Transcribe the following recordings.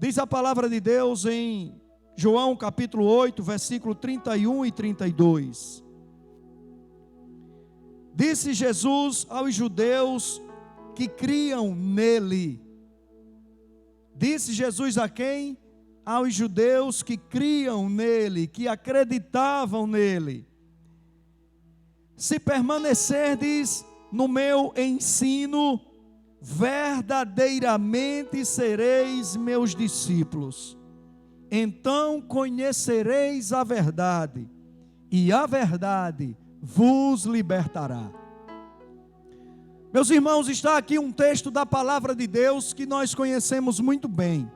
Diz a palavra de Deus em João capítulo 8, versículo 31 e 32. Disse Jesus aos judeus que criam nele. Disse Jesus a quem? Aos judeus que criam nele, que acreditavam nele. Se permanecerdes no meu ensino, verdadeiramente sereis meus discípulos. Então conhecereis a verdade, e a verdade vos libertará. Meus irmãos, está aqui um texto da palavra de Deus que nós conhecemos muito bem.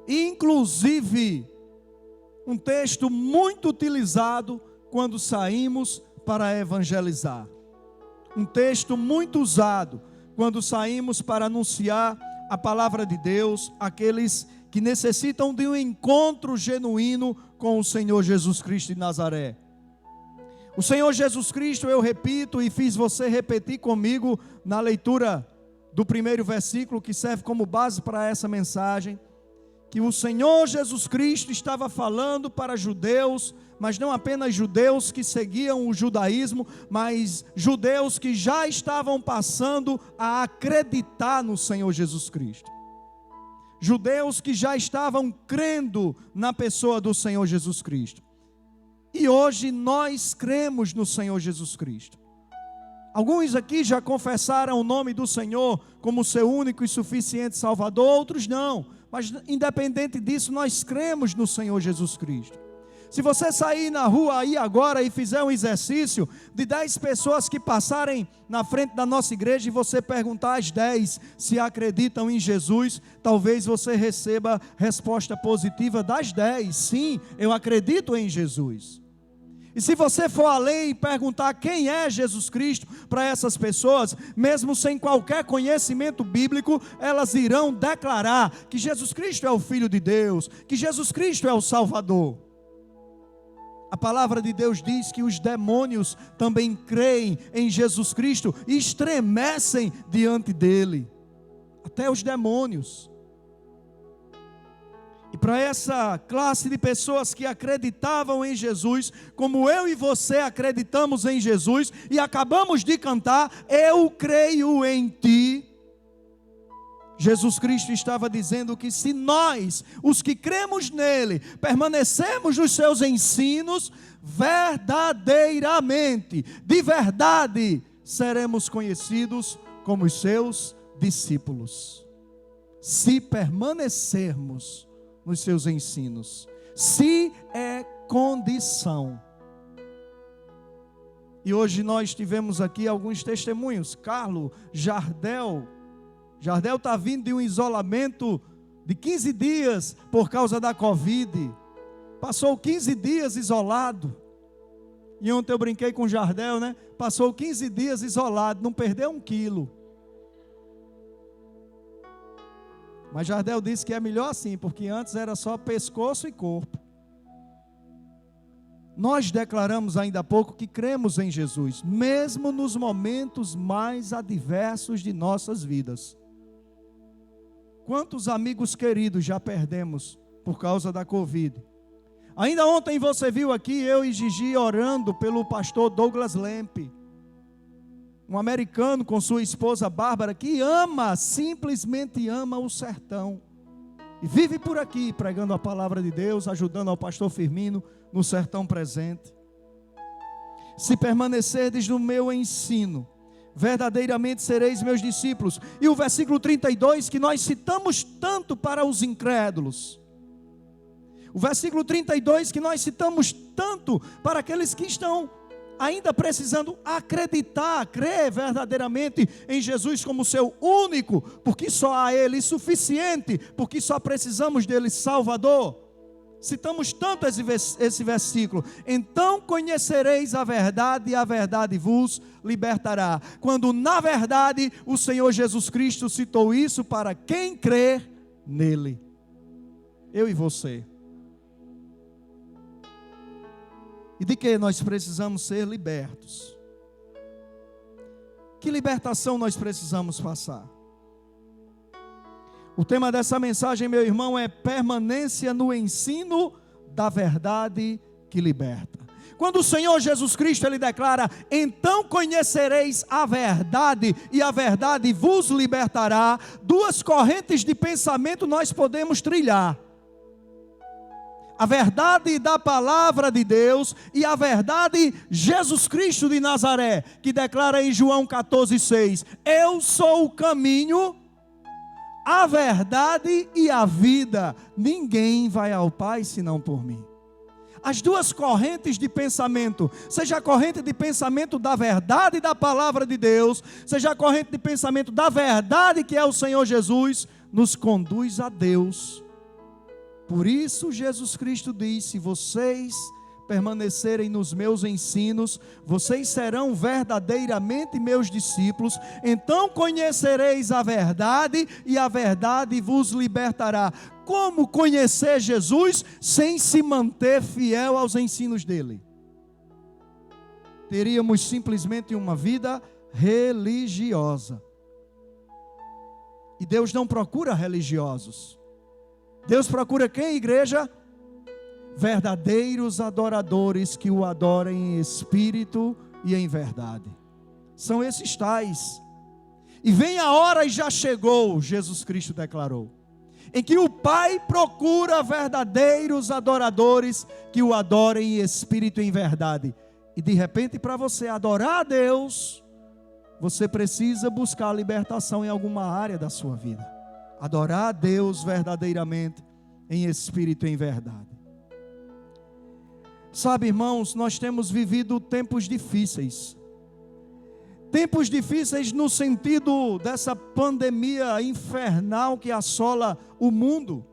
Inclusive, um texto muito utilizado quando saímos para evangelizar. Um texto muito usado quando saímos para anunciar a palavra de Deus àqueles que necessitam de um encontro genuíno com o Senhor Jesus Cristo de Nazaré. O Senhor Jesus Cristo, eu repito e fiz você repetir comigo na leitura do primeiro versículo que serve como base para essa mensagem, que o Senhor Jesus Cristo estava falando para judeus, mas não apenas judeus que seguiam o judaísmo, mas judeus que já estavam passando a acreditar no Senhor Jesus Cristo. Judeus que já estavam crendo na pessoa do Senhor Jesus Cristo. E hoje nós cremos no Senhor Jesus Cristo. Alguns aqui já confessaram o nome do Senhor como seu único e suficiente Salvador, outros não. Mas independente disso, nós cremos no Senhor Jesus Cristo. Se você sair na rua aí agora e fizer um exercício de 10 pessoas que passarem na frente da nossa igreja e você perguntar às 10 se acreditam em Jesus, talvez você receba resposta positiva das 10. Sim, eu acredito em Jesus. E se você for além e perguntar quem é Jesus Cristo para essas pessoas, mesmo sem qualquer conhecimento bíblico, elas irão declarar que Jesus Cristo é o Filho de Deus, que Jesus Cristo é o Salvador. A palavra de Deus diz que os demônios também creem em Jesus Cristo e estremecem diante dele. Até os demônios. E para essa classe de pessoas que acreditavam em Jesus, como eu e você acreditamos em Jesus, e acabamos de cantar, eu creio em ti. Jesus Cristo estava dizendo que se nós, os que cremos nele, permanecemos nos seus ensinos, verdadeiramente, de verdade, seremos conhecidos como os seus discípulos. Se permanecermos nos seus ensinos, se é condição. E hoje nós tivemos aqui alguns testemunhos. Carlos Jardel está vindo de um isolamento de 15 dias por causa da Covid. Passou 15 dias isolado. E ontem eu brinquei com o Jardel, né? Passou 15 dias isolado, não perdeu 1 quilo. Mas Jardel disse que é melhor assim, porque antes era só pescoço e corpo. Nós declaramos ainda há pouco que cremos em Jesus, mesmo nos momentos mais adversos de nossas vidas. Quantos amigos queridos já perdemos por causa da Covid? Ainda ontem você viu aqui eu e Gigi orando pelo pastor Douglas Lempe, um americano com sua esposa Bárbara, que ama, simplesmente ama o sertão. E vive por aqui pregando a palavra de Deus, ajudando ao pastor Firmino no sertão presente. Se permanecerdes no meu ensino, verdadeiramente sereis meus discípulos. E o versículo 32 que nós citamos tanto para os incrédulos. O versículo 32 que nós citamos tanto para aqueles que estão ainda precisando acreditar, crer verdadeiramente em Jesus como seu único, porque só há Ele suficiente, porque só precisamos dele Salvador. Citamos tanto esse versículo. Então conhecereis a verdade e a verdade vos libertará. Quando na verdade o Senhor Jesus Cristo citou isso para quem crer nele. Eu e você. E de que nós precisamos ser libertos? Que libertação nós precisamos passar? O tema dessa mensagem, meu irmão, é permanência no ensino da verdade que liberta. Quando o Senhor Jesus Cristo, Ele declara: então conhecereis a verdade, e a verdade vos libertará. Duas correntes de pensamento nós podemos trilhar: a verdade da palavra de Deus e a verdade Jesus Cristo de Nazaré, que declara em João 14,6: eu sou o caminho, a verdade e a vida, ninguém vai ao Pai senão por mim. As duas correntes de pensamento, seja a corrente de pensamento da verdade da palavra de Deus, seja a corrente de pensamento da verdade que é o Senhor Jesus, nos conduz a Deus. Por isso Jesus Cristo disse: se vocês permanecerem nos meus ensinos, vocês serão verdadeiramente meus discípulos, então conhecereis a verdade e a verdade vos libertará. Como conhecer Jesus sem se manter fiel aos ensinos dele? Teríamos simplesmente uma vida religiosa. E Deus não procura religiosos. Deus procura quem, igreja? Verdadeiros adoradores que o adorem em espírito e em verdade. São esses tais. E vem a hora, e já chegou, Jesus Cristo declarou, em que o Pai procura verdadeiros adoradores que o adorem em espírito e em verdade. E de repente, para você adorar a Deus, você precisa buscar libertação em alguma área da sua vida. Adorar a Deus verdadeiramente em espírito e em verdade. Sabe, irmãos, nós temos vivido tempos difíceis. Tempos difíceis no sentido dessa pandemia infernal que assola o mundo.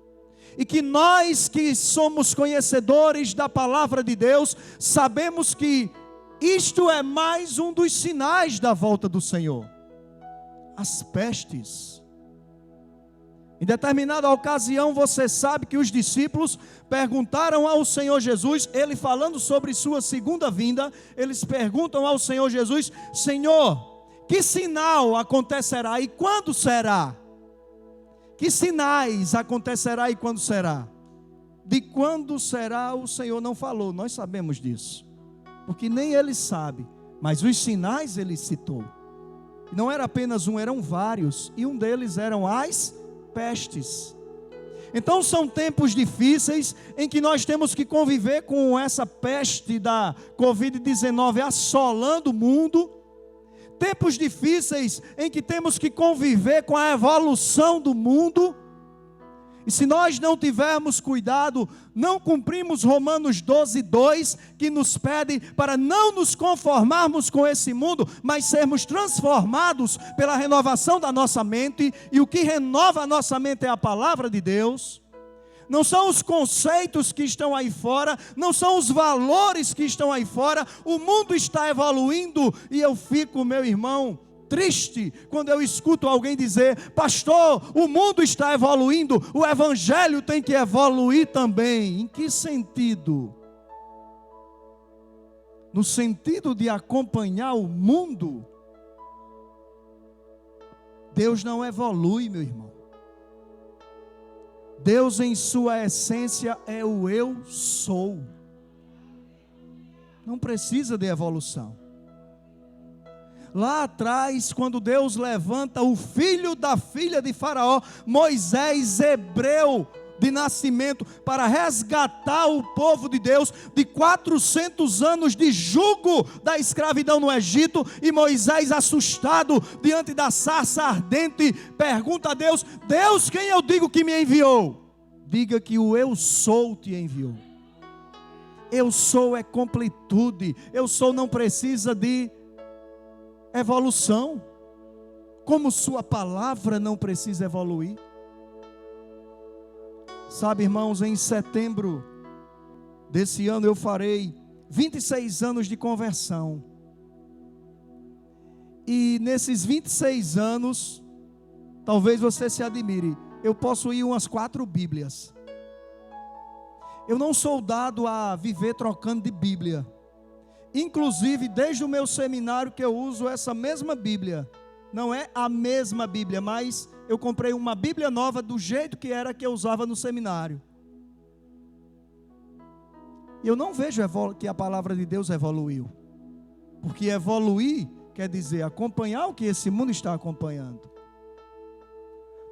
E que nós que somos conhecedores da palavra de Deus, sabemos que isto é mais um dos sinais da volta do Senhor. As pestes. Em determinada ocasião, você sabe que os discípulos perguntaram ao Senhor Jesus, ele falando sobre sua segunda vinda, eles perguntam ao Senhor Jesus: Senhor, que sinal acontecerá e quando será? Que sinais acontecerá e quando será? De quando será o Senhor não falou, nós sabemos disso, porque nem ele sabe, mas os sinais ele citou. Não era apenas um, eram vários, e um deles eram as pestes. Então são tempos difíceis em que nós temos que conviver com essa peste da Covid-19 assolando o mundo. Tempos difíceis em que temos que conviver com a evolução do mundo. E se nós não tivermos cuidado, não cumprimos Romanos 12:2, que nos pede para não nos conformarmos com esse mundo, mas sermos transformados pela renovação da nossa mente, e o que renova a nossa mente é a palavra de Deus. Não são os conceitos que estão aí fora, não são os valores que estão aí fora. O mundo está evoluindo e eu fico, meu irmão, triste quando eu escuto alguém dizer: pastor, o mundo está evoluindo, o evangelho tem que evoluir também. Em que sentido? No sentido de acompanhar o mundo? Deus não evolui, meu irmão. Deus em sua essência é o eu sou. Não precisa de evolução. Lá atrás, quando Deus levanta o filho da filha de Faraó, Moisés, hebreu de nascimento, para resgatar o povo de Deus de 400 anos de jugo da escravidão no Egito, e Moisés, assustado diante da sarça ardente, pergunta a Deus: Deus, quem eu digo que me enviou? Diga que o eu sou te enviou. Eu sou é completude. Eu sou não precisa de evolução, como sua palavra não precisa evoluir. Sabe, irmãos, em setembro desse ano eu farei 26 anos de conversão. E nesses 26 anos, talvez você se admire, eu possuí umas 4 Bíblias. Eu não sou dado a viver trocando de Bíblia. Inclusive, desde o meu seminário que eu uso essa mesma Bíblia. Não é a mesma Bíblia, mas eu comprei uma Bíblia nova do jeito que era que eu usava no seminário. E eu não vejo que a palavra de Deus evoluiu. Porque evoluir quer dizer acompanhar o que esse mundo está acompanhando.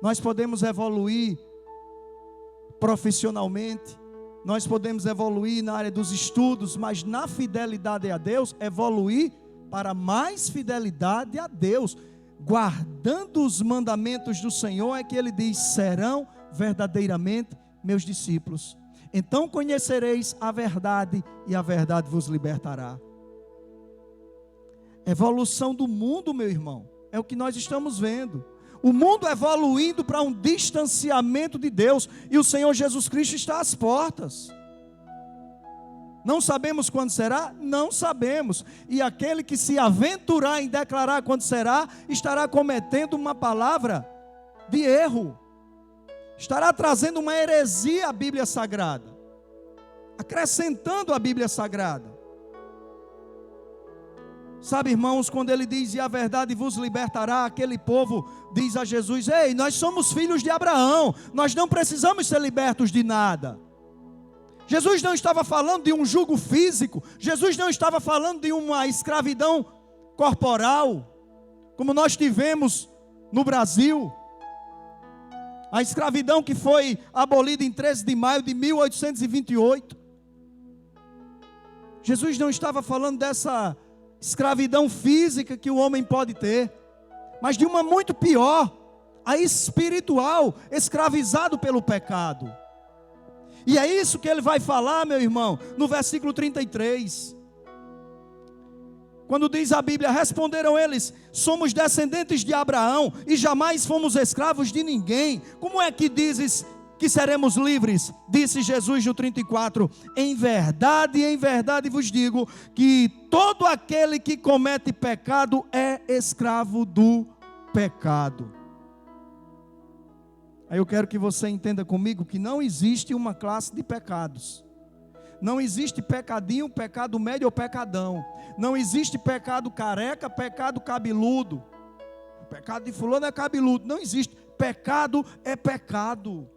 Nós podemos evoluir profissionalmente, nós podemos evoluir na área dos estudos, mas na fidelidade a Deus, evoluir para mais fidelidade a Deus, guardando os mandamentos do Senhor, é que Ele diz: serão verdadeiramente meus discípulos. Então conhecereis a verdade, e a verdade vos libertará. Evolução do mundo, meu irmão, é o que nós estamos vendo. O mundo evoluindo para um distanciamento de Deus, e o Senhor Jesus Cristo está às portas. Não sabemos quando será? Não sabemos. E aquele que se aventurar em declarar quando será, estará cometendo uma palavra de erro. Estará trazendo uma heresia à Bíblia Sagrada, acrescentando a Bíblia Sagrada. Sabe, irmãos, quando ele diz: e a verdade vos libertará, aquele povo diz a Jesus: ei, nós somos filhos de Abraão, nós não precisamos ser libertos de nada. Jesus não estava falando de um jugo físico, Jesus não estava falando de uma escravidão corporal, como nós tivemos no Brasil. A escravidão que foi abolida em 13 de maio de 1828. Jesus não estava falando dessa escravidão física que o homem pode ter, mas de uma muito pior, a espiritual, escravizado pelo pecado. E é isso que ele vai falar, meu irmão, no versículo 33. Quando diz a Bíblia: responderam eles: somos descendentes de Abraão e jamais fomos escravos de ninguém. Como é que dizes que seremos livres? Disse Jesus no 34: em verdade vos digo que todo aquele que comete pecado é escravo do pecado. Aí eu quero que você entenda comigo que não existe uma classe de pecados. Não existe pecadinho, pecado médio ou pecadão. Não existe pecado careca, pecado cabeludo. O pecado de fulano é cabeludo. Não existe. Pecado é pecado.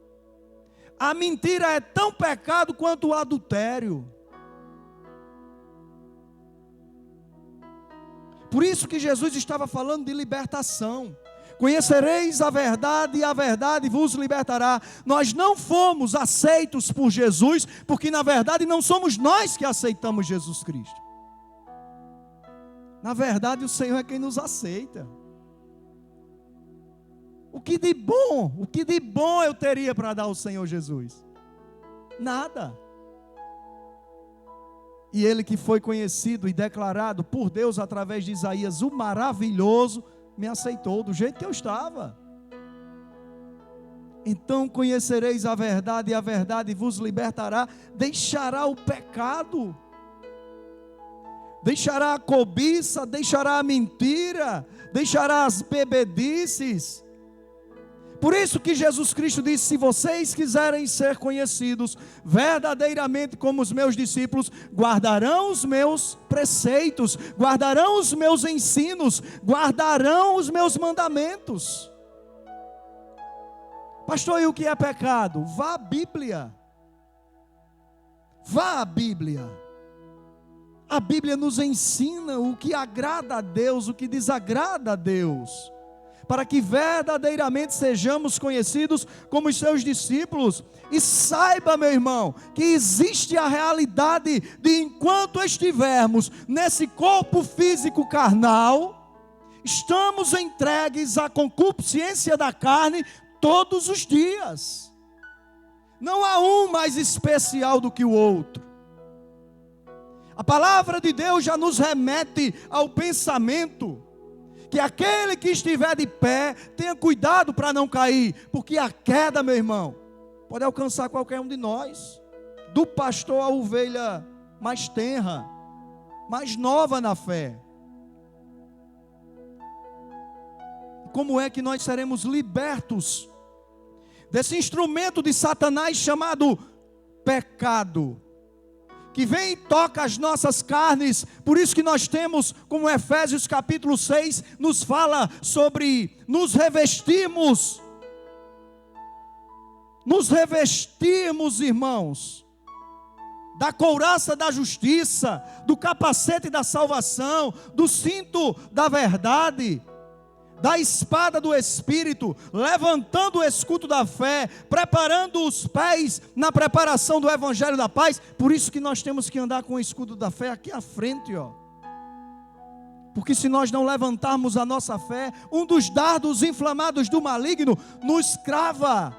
A mentira é tão pecado quanto o adultério. Por isso que Jesus estava falando de libertação. Conhecereis a verdade, e a verdade vos libertará. Nós não fomos aceitos por Jesus, porque na verdade não somos nós que aceitamos Jesus Cristo. Na verdade o Senhor é quem nos aceita. O que de bom eu teria para dar ao Senhor Jesus? Nada. E Ele que foi conhecido e declarado por Deus através de Isaías, o maravilhoso, me aceitou do jeito que eu estava. Então conhecereis a verdade, e a verdade vos libertará. Deixará o pecado, deixará a cobiça, deixará a mentira, deixará as bebedices. Por isso que Jesus Cristo disse: se vocês quiserem ser conhecidos verdadeiramente como os meus discípulos, guardarão os meus preceitos, guardarão os meus ensinos, guardarão os meus mandamentos. Pastor, e o que é pecado? Vá à Bíblia. Vá à Bíblia. A Bíblia nos ensina o que agrada a Deus, o que desagrada a Deus, para que verdadeiramente sejamos conhecidos como os seus discípulos. E saiba, meu irmão, que existe a realidade de enquanto estivermos nesse corpo físico carnal, estamos entregues à concupiscência da carne todos os dias. Não há um mais especial do que o outro. A palavra de Deus já nos remete ao pensamento que aquele que estiver de pé, tenha cuidado para não cair, porque a queda, meu irmão, pode alcançar qualquer um de nós, do pastor à ovelha mais tenra, mais nova na fé. Como é que nós seremos libertos desse instrumento de Satanás chamado pecado, que vem e toca as nossas carnes? Por isso que nós temos, como Efésios capítulo 6 nos fala sobre nos revestirmos nos revestirmos, irmãos, da couraça da justiça, do capacete da salvação, do cinto da verdade, da espada do Espírito, levantando o escudo da fé, preparando os pés na preparação do Evangelho da paz. Por isso que nós temos que andar com o escudo da fé aqui à frente, ó. Porque se nós não levantarmos a nossa fé, um dos dardos inflamados do maligno nos crava.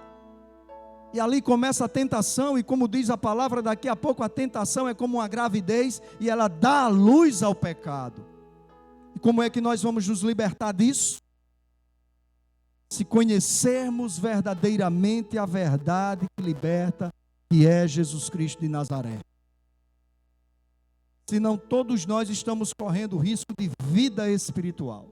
E ali começa a tentação, e como diz a palavra, daqui a pouco a tentação é como uma gravidez, e ela dá a luz ao pecado. E como é que nós vamos nos libertar disso? Se conhecermos verdadeiramente a verdade que liberta, que é Jesus Cristo de Nazaré. Senão todos nós estamos correndo risco de vida espiritual.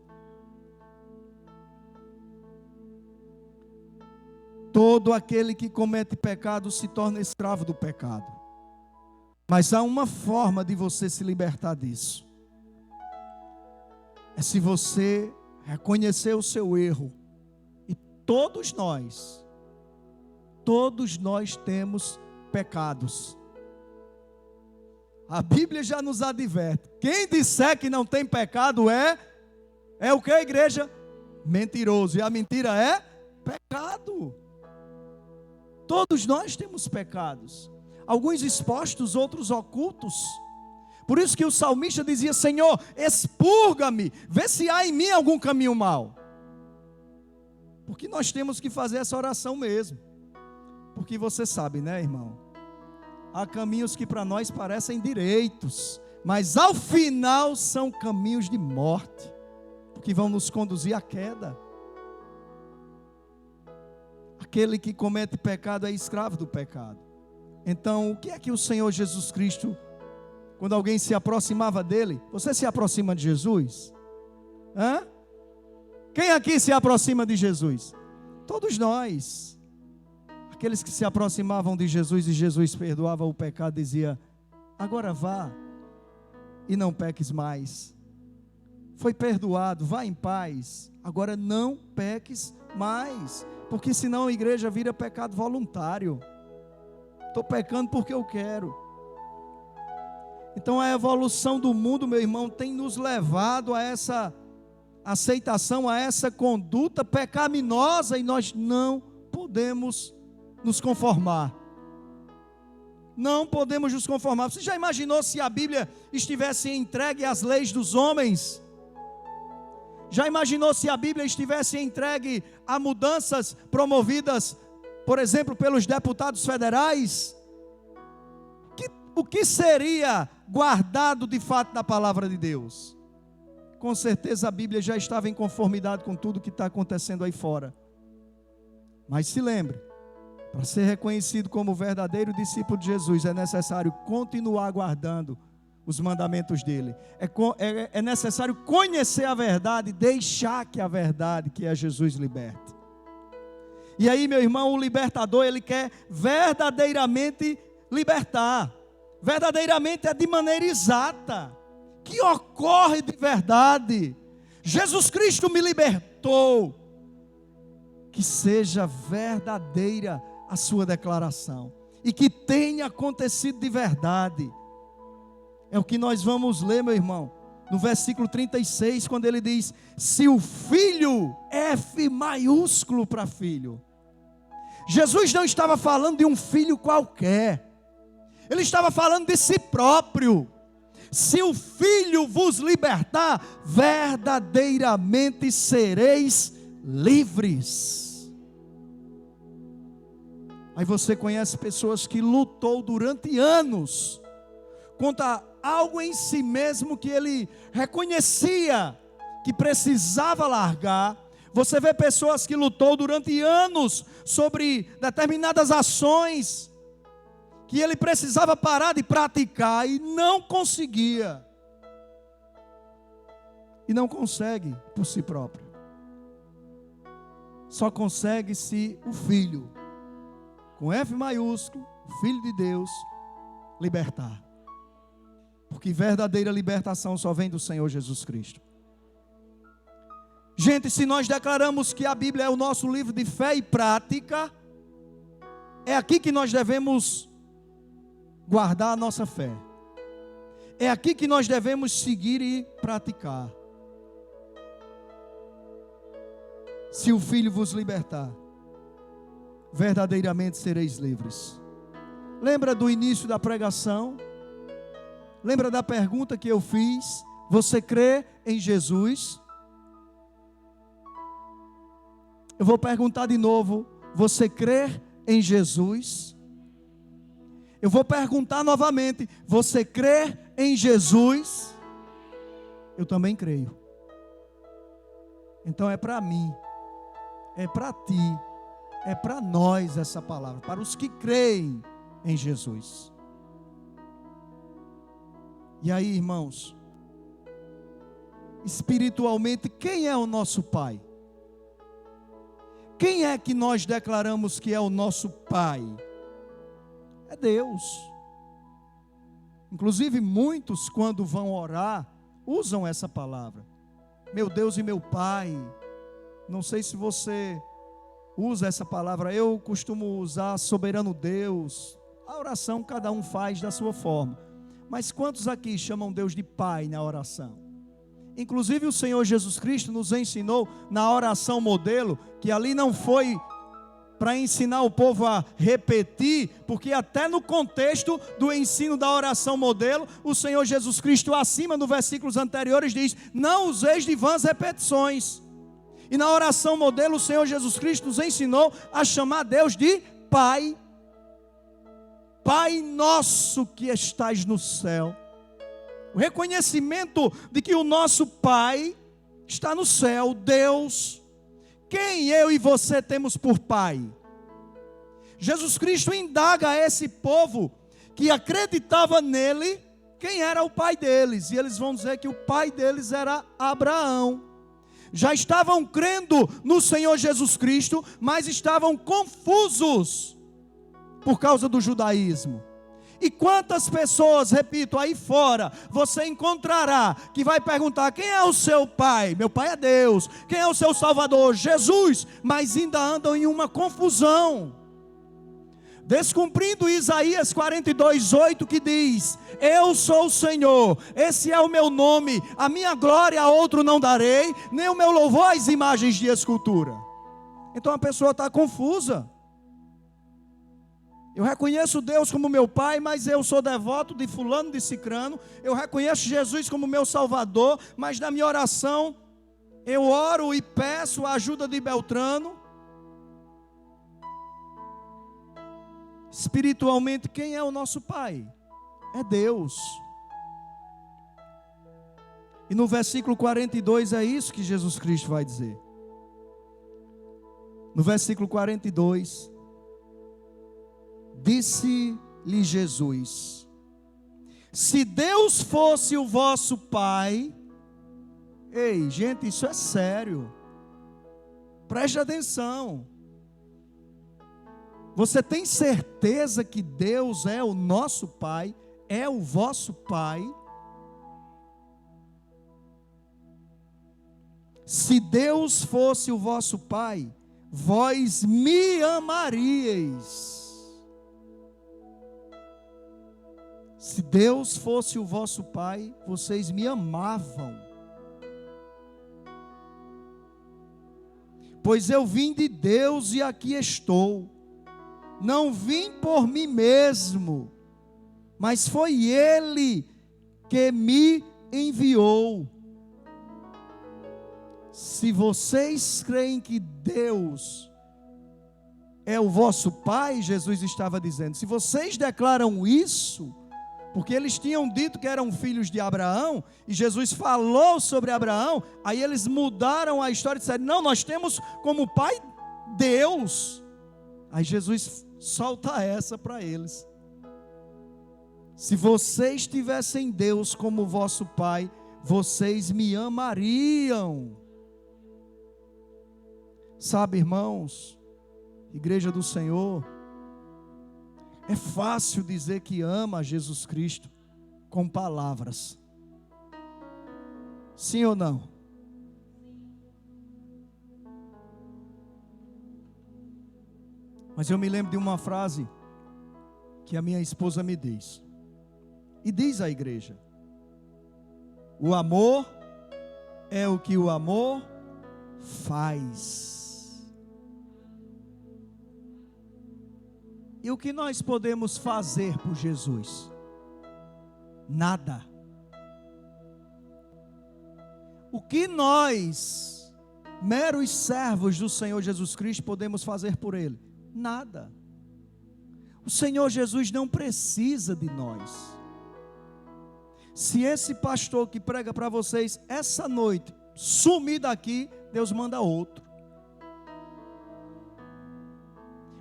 Todo aquele que comete pecado se torna escravo do pecado. Mas há uma forma de você se libertar disso. É se você reconhecer o seu erro. E todos nós temos pecados. A Bíblia já nos adverte. Quem disser que não tem pecado é o que, igreja? Mentiroso. E a mentira é pecado. Todos nós temos pecados, alguns expostos, outros ocultos. Por isso que o salmista dizia: Senhor, expurga-me, vê se há em mim algum caminho mau. Porque nós temos que fazer essa oração mesmo. Porque você sabe, né, irmão? Há caminhos que para nós parecem direitos, mas ao final são caminhos de morte, porque vão nos conduzir à queda. Aquele que comete pecado é escravo do pecado. Então, o que é que o Senhor Jesus Cristo, quando alguém se aproximava dele, você se aproxima de Jesus? Hã? Quem aqui se aproxima de Jesus? Todos nós. Aqueles que se aproximavam de Jesus e Jesus perdoava o pecado, dizia: agora vá e não peques mais. Foi perdoado, vá em paz. Agora não peques mais. Porque senão a igreja vira pecado voluntário. Estou pecando porque eu quero. Então a evolução do mundo, meu irmão, tem nos levado a essa aceitação, a essa conduta pecaminosa, e nós não podemos nos conformar. Não podemos nos conformar. Você já imaginou se a Bíblia estivesse entregue às leis dos homens? Já imaginou se a Bíblia estivesse entregue a mudanças promovidas, por exemplo, pelos deputados federais? O que seria guardado de fato da palavra de Deus? Com certeza a Bíblia já estava em conformidade com tudo que está acontecendo aí fora. Mas se lembre, para ser reconhecido como verdadeiro discípulo de Jesus, é necessário continuar guardando os mandamentos dele. É necessário conhecer a verdade, deixar que a verdade, que é Jesus, liberte. E aí, meu irmão, o libertador, ele quer verdadeiramente libertar. Verdadeiramente é de maneira exata, que ocorre de verdade. Jesus Cristo me libertou. Que seja verdadeira a sua declaração, e que tenha acontecido de verdade. É o que nós vamos ler, meu irmão, no versículo 36, quando ele diz: se o filho, F maiúsculo para filho. Jesus não estava falando de um filho qualquer, ele estava falando de si próprio. Se o filho vos libertar, verdadeiramente sereis livres. Aí você conhece pessoas que lutou durante anos contra algo em si mesmo que ele reconhecia que precisava largar. Você vê pessoas que lutou durante anos sobre determinadas ações que ele precisava parar de praticar e não conseguia. E não consegue por si próprio. Só consegue se o Filho, com F maiúsculo, o Filho de Deus, libertar. Porque verdadeira libertação só vem do Senhor Jesus Cristo. Gente, se nós declaramos que a Bíblia é o nosso livro de fé e prática, É aqui que nós devemos guardar a nossa fé. É aqui que nós devemos seguir e praticar. Se o Filho vos libertar, verdadeiramente sereis livres. Lembra do início da pregação? Lembra da pergunta que eu fiz? Você crê em Jesus? Eu vou perguntar de novo. Você crê em Jesus? Eu vou perguntar novamente. Você crê em Jesus? Eu também creio. Então é para mim, é para ti, é para nós essa palavra, para os que creem em Jesus. E aí, irmãos, espiritualmente, quem é o nosso Pai? Quem é que nós declaramos que é o nosso Pai? É Deus. Inclusive muitos, quando vão orar, usam essa palavra. Meu Deus e meu Pai. Não sei se você usa essa palavra. Eu costumo usar soberano Deus. A oração cada um faz da sua forma. Mas quantos aqui chamam Deus de Pai na oração? Inclusive o Senhor Jesus Cristo nos ensinou na oração modelo, que ali não foi para ensinar o povo a repetir, porque até no contexto do ensino da oração modelo, o Senhor Jesus Cristo acima nos versículos anteriores diz, não useis de vãs repetições. E na oração modelo o Senhor Jesus Cristo nos ensinou a chamar Deus de Pai. Pai nosso que estais no céu. O reconhecimento de que o nosso Pai está no céu, Deus. Quem eu e você temos por Pai? Jesus Cristo indaga a esse povo que acreditava nele, quem era o pai deles. E eles vão dizer que o pai deles era Abraão. Já estavam crendo no Senhor Jesus Cristo, mas estavam confusos por causa do judaísmo. E quantas pessoas, repito, aí fora, você encontrará, que vai perguntar, quem é o seu pai? Meu pai é Deus. Quem é o seu Salvador? Jesus. Mas ainda andam em uma confusão, descumprindo Isaías 42:8, que diz, eu sou o Senhor, esse é o meu nome, a minha glória a outro não darei, nem o meu louvor às imagens de escultura. Então a pessoa está confusa. Eu reconheço Deus como meu Pai, mas eu sou devoto de fulano, de cicrano. Eu reconheço Jesus como meu Salvador, mas na minha oração eu oro e peço a ajuda de Beltrano. Espiritualmente, quem é o nosso Pai? É Deus. E no versículo 42 é isso que Jesus Cristo vai dizer. No versículo 42... disse-lhe Jesus, se Deus fosse o vosso Pai, ei, gente, isso é sério, preste atenção, você tem certeza que Deus é o nosso Pai, é o vosso Pai? Se Deus fosse o vosso Pai, vós me amaríeis. Se Deus fosse o vosso Pai, vocês me amavam. Pois eu vim de Deus e aqui estou. Não vim por mim mesmo, mas foi Ele que me enviou. Se vocês creem que Deus é o vosso Pai, Jesus estava dizendo, se vocês declaram isso, porque eles tinham dito que eram filhos de Abraão, e Jesus falou sobre Abraão, aí eles mudaram a história e disseram, não, nós temos como pai Deus. Aí Jesus solta essa para eles. Se vocês tivessem Deus como vosso Pai, vocês me amariam. Sabe, irmãos, igreja do Senhor, é fácil dizer que ama Jesus Cristo com palavras. Sim ou não? Mas eu me lembro de uma frase que a minha esposa me diz. E diz à igreja: o amor é o que o amor faz. E o que nós podemos fazer por Jesus? Nada. O que nós, meros servos do Senhor Jesus Cristo, podemos fazer por Ele? Nada. O Senhor Jesus não precisa de nós. Se esse pastor que prega para vocês essa noite sumir daqui, Deus manda outro.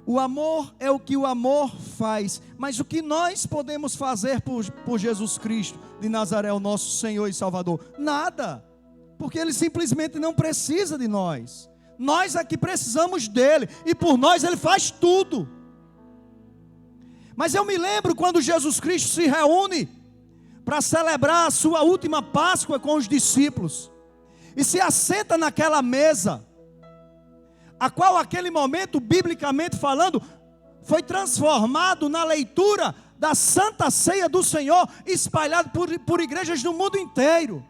O amor é o que o amor faz. Mas o que nós podemos fazer por Jesus Cristo de Nazaré, o nosso Senhor e Salvador? Nada. Porque Ele simplesmente não precisa de nós. Nós é que precisamos dEle. E por nós Ele faz tudo. Mas eu me lembro quando Jesus Cristo se reúne para celebrar a sua última Páscoa com os discípulos. E se assenta naquela mesa, a qual aquele momento, biblicamente falando, foi transformado na leitura da Santa Ceia do Senhor, espalhado por igrejas no mundo inteiro.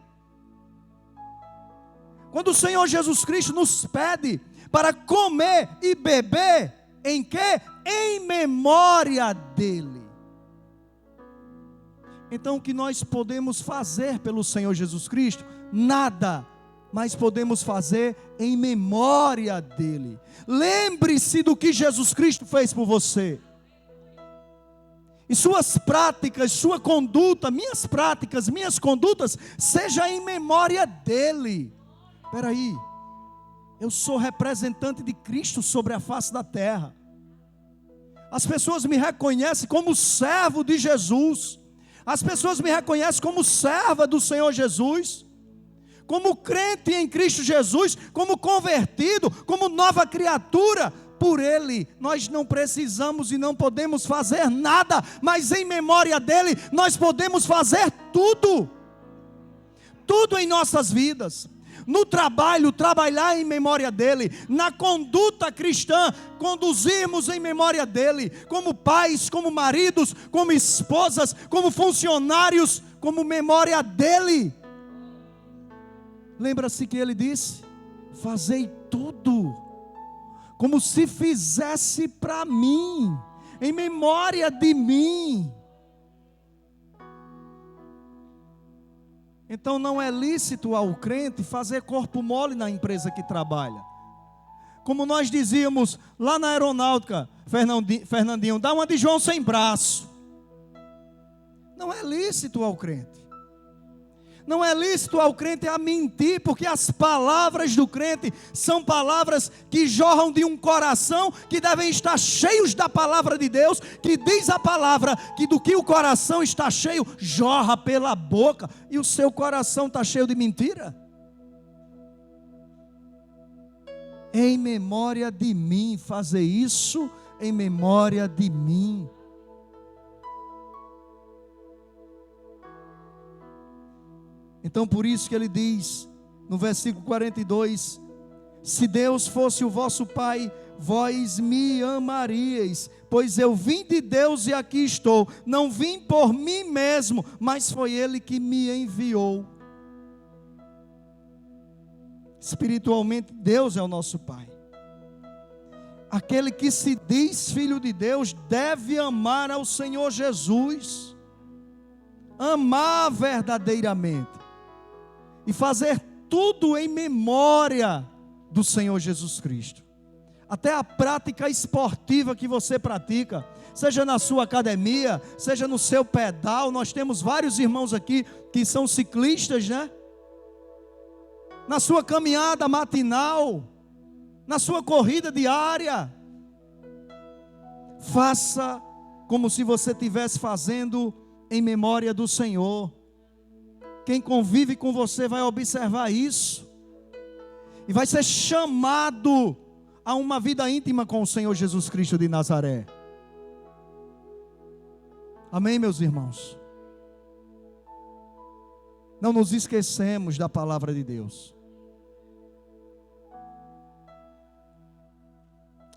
Quando o Senhor Jesus Cristo nos pede para comer e beber, em quê? Em memória dEle. Então o que nós podemos fazer pelo Senhor Jesus Cristo? Nada. Mas podemos fazer em memória dEle. Lembre-se do que Jesus Cristo fez por você. E suas práticas, sua conduta, minhas práticas, minhas condutas, seja em memória dEle. Espera aí, eu sou representante de Cristo sobre a face da terra. As pessoas me reconhecem como servo de Jesus. As pessoas me reconhecem como serva do Senhor Jesus, como crente em Cristo Jesus, como convertido, como nova criatura. Por Ele, nós não precisamos e não podemos fazer nada, mas em memória dEle, nós podemos fazer tudo. Tudo em nossas vidas. No trabalho, trabalhar em memória dEle. Na conduta cristã, conduzirmos em memória dEle. Como pais, como maridos, como esposas, como funcionários, como memória dEle. Lembra-se que Ele disse: fazei tudo como se fizesse para mim, em memória de mim. Então não é lícito ao crente fazer corpo mole na empresa que trabalha. Como nós dizíamos lá na aeronáutica, Fernandinho, dá uma de João sem braço. Não é lícito ao crente. Não é lícito ao crente a mentir, porque as palavras do crente são palavras que jorram de um coração, que devem estar cheios da palavra de Deus, que diz a palavra que do que o coração está cheio, jorra pela boca. E o seu coração está cheio de mentira? Em memória de mim, fazer isso em memória de mim. Então por isso que ele diz no versículo 42: se Deus fosse o vosso Pai, vós me amaríeis, pois eu vim de Deus e aqui estou. Não vim por mim mesmo, mas foi Ele que me enviou. Espiritualmente, Deus é o nosso Pai. Aquele que se diz filho de Deus deve amar ao Senhor Jesus, amar verdadeiramente e fazer tudo em memória do Senhor Jesus Cristo. Até a prática esportiva que você pratica, seja na sua academia, seja no seu pedal. Nós temos vários irmãos aqui que são ciclistas, né? Na sua caminhada matinal, na sua corrida diária, faça como se você estivesse fazendo em memória do Senhor. Quem convive com você vai observar isso e vai ser chamado a uma vida íntima com o Senhor Jesus Cristo de Nazaré. Amém, meus irmãos? Não nos esquecemos da palavra de Deus.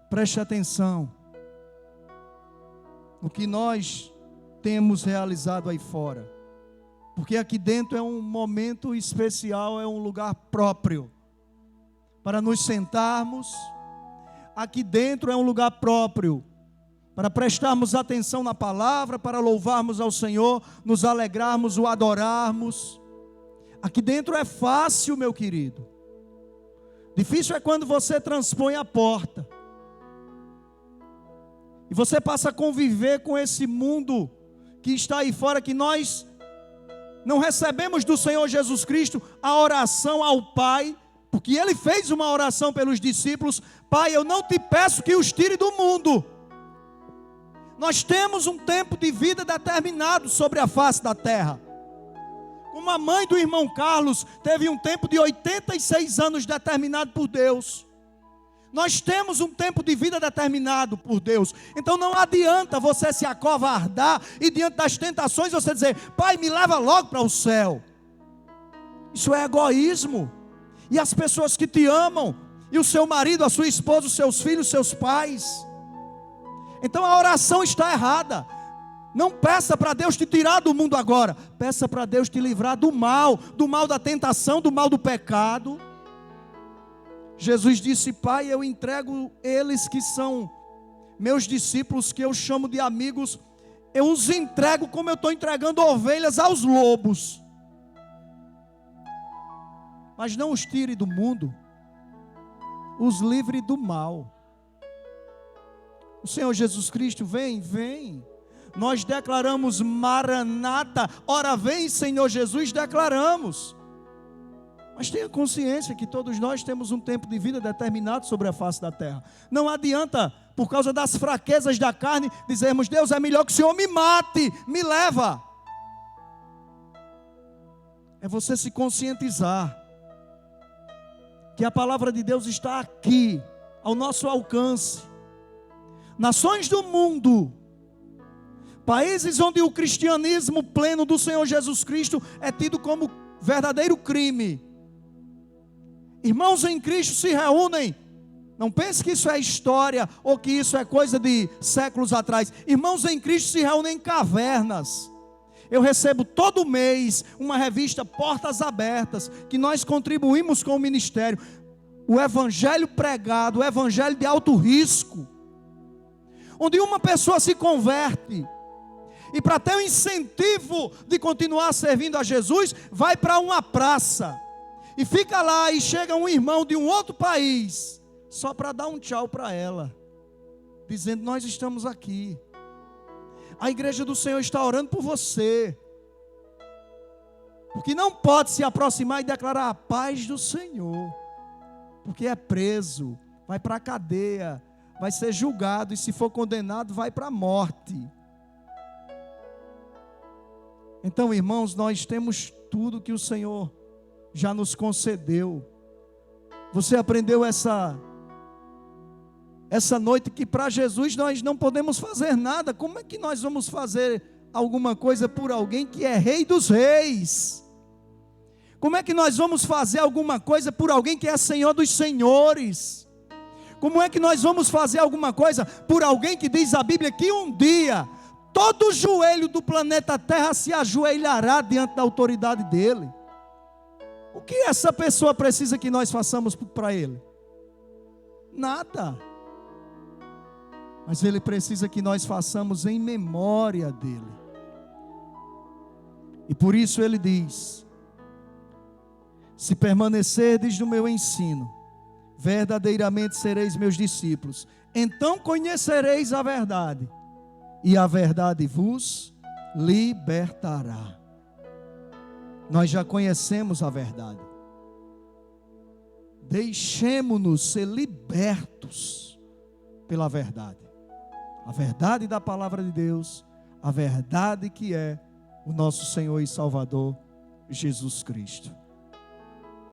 Preste atenção. no que nós temos realizado aí fora. Porque aqui dentro é um momento especial, é um lugar próprio para nos sentarmos. Aqui dentro é um lugar próprio para prestarmos atenção na palavra, para louvarmos ao Senhor, nos alegrarmos, o adorarmos. Aqui dentro é fácil, meu querido. Difícil é quando você transpõe a porta e você passa a conviver com esse mundo que está aí fora, que nós não recebemos do Senhor Jesus Cristo a oração ao Pai, porque Ele fez uma oração pelos discípulos: Pai, eu não te peço que os tire do mundo. Nós temos um tempo de vida determinado sobre a face da terra. Como a mãe do irmão Carlos teve um tempo de 86 anos determinado por Deus. Nós temos um tempo de vida determinado por Deus. Então não adianta você se acovardar e diante das tentações você dizer: Pai, me leva logo para o céu. Isso é egoísmo. E as pessoas que te amam, e o seu marido, a sua esposa, os seus filhos, os seus pais. Então a oração está errada. Não peça para Deus te tirar do mundo agora. Peça para Deus te livrar do mal da tentação, do mal do pecado. Jesus disse: Pai, eu entrego eles que são meus discípulos, que eu chamo de amigos, eu os entrego como eu estou entregando ovelhas aos lobos. Mas não os tire do mundo, os livre do mal. O Senhor Jesus Cristo vem, vem. Nós declaramos Maranata, ora vem Senhor Jesus, declaramos. Mas tenha consciência que todos nós temos um tempo de vida determinado sobre a face da terra. Não adianta, por causa das fraquezas da carne, dizermos: Deus, é melhor que o Senhor me mate, me leva. É você se conscientizar que a palavra de Deus está aqui, ao nosso alcance. Nações do mundo, países onde o cristianismo pleno do Senhor Jesus Cristo é tido como verdadeiro crime. Irmãos em Cristo se reúnem. Não pense que isso é história ou que isso é coisa de séculos atrás. Irmãos em Cristo se reúnem em cavernas. Eu recebo todo mês uma revista Portas Abertas, que nós contribuímos com o ministério. O evangelho pregado, o evangelho de alto risco, onde uma pessoa se converte e para ter o incentivo de continuar servindo a Jesus, vai para uma praça e fica lá, e chega um irmão de um outro país só para dar um tchau para ela, dizendo: nós estamos aqui, a igreja do Senhor está orando por você, porque não pode se aproximar e declarar a paz do Senhor, porque é preso, vai para a cadeia, vai ser julgado, e se for condenado vai para a morte. Então, irmãos, nós temos tudo que o Senhor já nos concedeu. Você aprendeu essa noite que para Jesus nós não podemos fazer nada. Como é que nós vamos fazer alguma coisa por alguém que é Rei dos Reis? Como é que nós vamos fazer alguma coisa por alguém que é Senhor dos Senhores? Como é que nós vamos fazer alguma coisa por alguém que diz a Bíblia que um dia todo joelho do planeta Terra se ajoelhará diante da autoridade dele? O que essa pessoa precisa que nós façamos para ele? Nada. Mas ele precisa que nós façamos em memória dele. E por isso ele diz: se permanecerdes no meu ensino, verdadeiramente sereis meus discípulos, então conhecereis a verdade, e a verdade vos libertará. Nós já conhecemos a verdade. Deixemo-nos ser libertos pela verdade. A verdade da palavra de Deus, a verdade que é o nosso Senhor e Salvador Jesus Cristo.